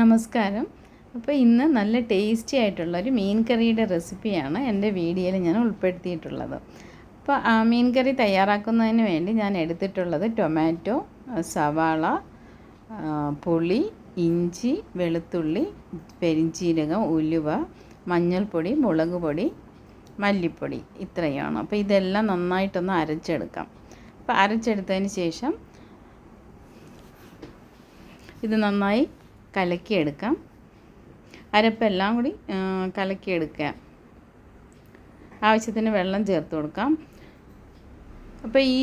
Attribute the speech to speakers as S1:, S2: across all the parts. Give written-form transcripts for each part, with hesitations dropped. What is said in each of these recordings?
S1: നമസ്കാരം. അപ്പോൾ ഇന്ന് നല്ല ടേസ്റ്റി ആയിട്ടുള്ളൊരു മീൻ കറിയുടെ റെസിപ്പിയാണ് എൻ്റെ വീഡിയോയിൽ ഞാൻ ഉൾപ്പെടുത്തിയിട്ടുള്ളത്. അപ്പോൾ ആ മീൻ കറി തയ്യാറാക്കുന്നതിന് വേണ്ടി ഞാൻ എടുത്തിട്ടുള്ളത് ടൊമാറ്റോ, സവാള, പുളി, ഇഞ്ചി, വെളുത്തുള്ളി, പെരിഞ്ചീരകം, ഉലുവ, മഞ്ഞൾപ്പൊടി, മുളക് പൊടി, മല്ലിപ്പൊടി ഇത്രയാണ്. അപ്പോൾ ഇതെല്ലാം നന്നായിട്ടൊന്ന് അരച്ചെടുക്കാം. അപ്പോൾ അരച്ചെടുത്തതിന് ശേഷം ഇത് നന്നായി കലക്കിയെടുക്കാം. അരപ്പെല്ലാം കൂടി കലക്കിയെടുക്കുക. ആവശ്യത്തിന് വെള്ളം ചേർത്ത് കൊടുക്കാം. അപ്പോൾ ഈ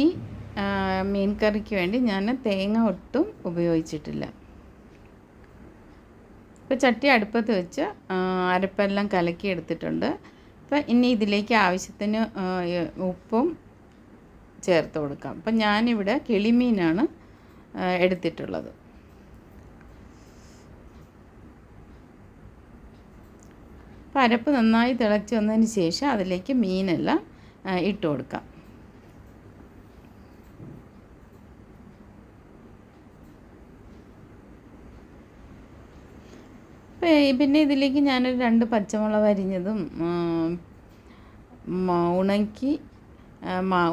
S1: മീൻ കറിക്ക് വേണ്ടി ഞാൻ തേങ്ങ ഒട്ടും ഉപയോഗിച്ചിട്ടില്ല. ഇപ്പോൾ ചട്ടി അടുപ്പത്ത് വെച്ച് അരപ്പെല്ലാം കലക്കിയെടുത്തിട്ടുണ്ട്. അപ്പോൾ ഇനി ഇതിലേക്ക് ആവശ്യത്തിന് ഉപ്പും ചേർത്ത് കൊടുക്കാം. അപ്പം ഞാനിവിടെ കിളിമീനാണ് എടുത്തിട്ടുള്ളത്. അപ്പോൾ അരപ്പ് നന്നായി തിളച്ച് വന്നതിന് ശേഷം അതിലേക്ക് മീനെല്ലാം ഇട്ട് കൊടുക്കാം. പിന്നെ ഇതിലേക്ക് ഞാനൊരു 2 പച്ചമുളക് അരിഞ്ഞതും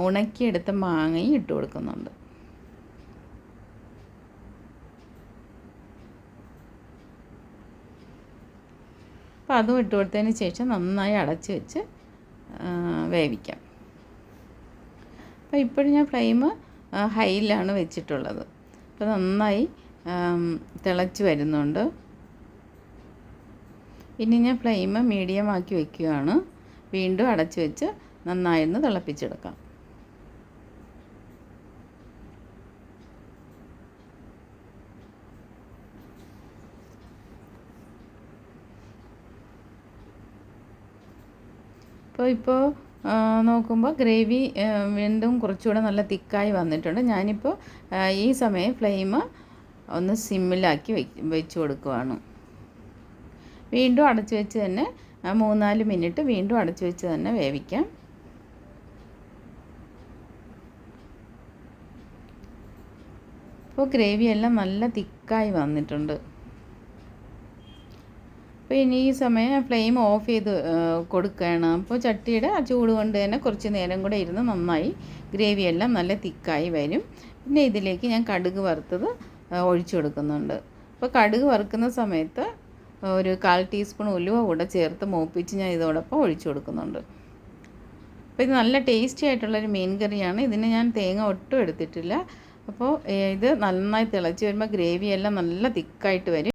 S1: ഉണക്കിയെടുത്ത മാങ്ങയും ഇട്ട് കൊടുക്കുന്നുണ്ട്. അപ്പോൾ അതും ഇട്ട് കൊടുത്തതിന് ശേഷം നന്നായി അടച്ച് വെച്ച് വേവിക്കാം. അപ്പോൾ ഇപ്പോഴും ഞാൻ ഫ്ലെയിം ഹൈയിലാണ് വെച്ചിട്ടുള്ളത്. അപ്പോൾ നന്നായി തിളച്ച് വരുന്നുണ്ട്. ഇനി ഞാൻ ഫ്ലെയിം മീഡിയം ആക്കി വയ്ക്കുകയാണ്. വീണ്ടും അടച്ച് വെച്ച് നന്നായി തിളപ്പിച്ചെടുക്കാം. ഇപ്പോൾ നോക്കുമ്പോൾ ഗ്രേവി വീണ്ടും കുറച്ചുകൂടെ നല്ല തിക്കായി വന്നിട്ടുണ്ട്. ഞാനിപ്പോൾ ഈ സമയം ഫ്ലെയിം ഒന്ന് സിമ്മിലാക്കി വെച്ച് കൊടുക്കുവാണ്. വീണ്ടും അടച്ചു വെച്ച് തന്നെ 3-4 മിനിറ്റ് വീണ്ടും അടച്ചു വെച്ച് തന്നെ വേവിക്കാം. ഇപ്പോൾ ഗ്രേവിയെല്ലാം നല്ല തിക്കായി വന്നിട്ടുണ്ട്. അപ്പോൾ ഇനി ഈ സമയം ഫ്ലെയിം ഓഫ് ചെയ്ത് കൊടുക്കുകയാണ്. അപ്പോൾ ചട്ടിയുടെ ആ ചൂട് കൊണ്ട് തന്നെ കുറച്ച് നേരം കൂടെ ഇരുന്ന് നന്നായി ഗ്രേവിയെല്ലാം നല്ല തിക്കായി വരും. പിന്നെ ഇതിലേക്ക് ഞാൻ കടുക് വറുത്തത് ഒഴിച്ചു കൊടുക്കുന്നുണ്ട്. അപ്പോൾ കടുക് വറുക്കുന്ന സമയത്ത് ഒരു 1/4 ടീസ്പൂൺ ഉലുവ കൂടെ ചേർത്ത് മൂപ്പിച്ച് ഞാൻ ഇതോടൊപ്പം ഒഴിച്ചു കൊടുക്കുന്നുണ്ട്. അപ്പോൾ ഇത് നല്ല ടേസ്റ്റി ആയിട്ടുള്ളൊരു മീൻ കറിയാണ്. ഇതിന് ഞാൻ തേങ്ങ ഒട്ടും എടുത്തിട്ടില്ല. അപ്പോൾ ഇത് നന്നായി തിളച്ച് വരുമ്പോൾ ഗ്രേവിയെല്ലാം നല്ല തിക്കായിട്ട് വരും.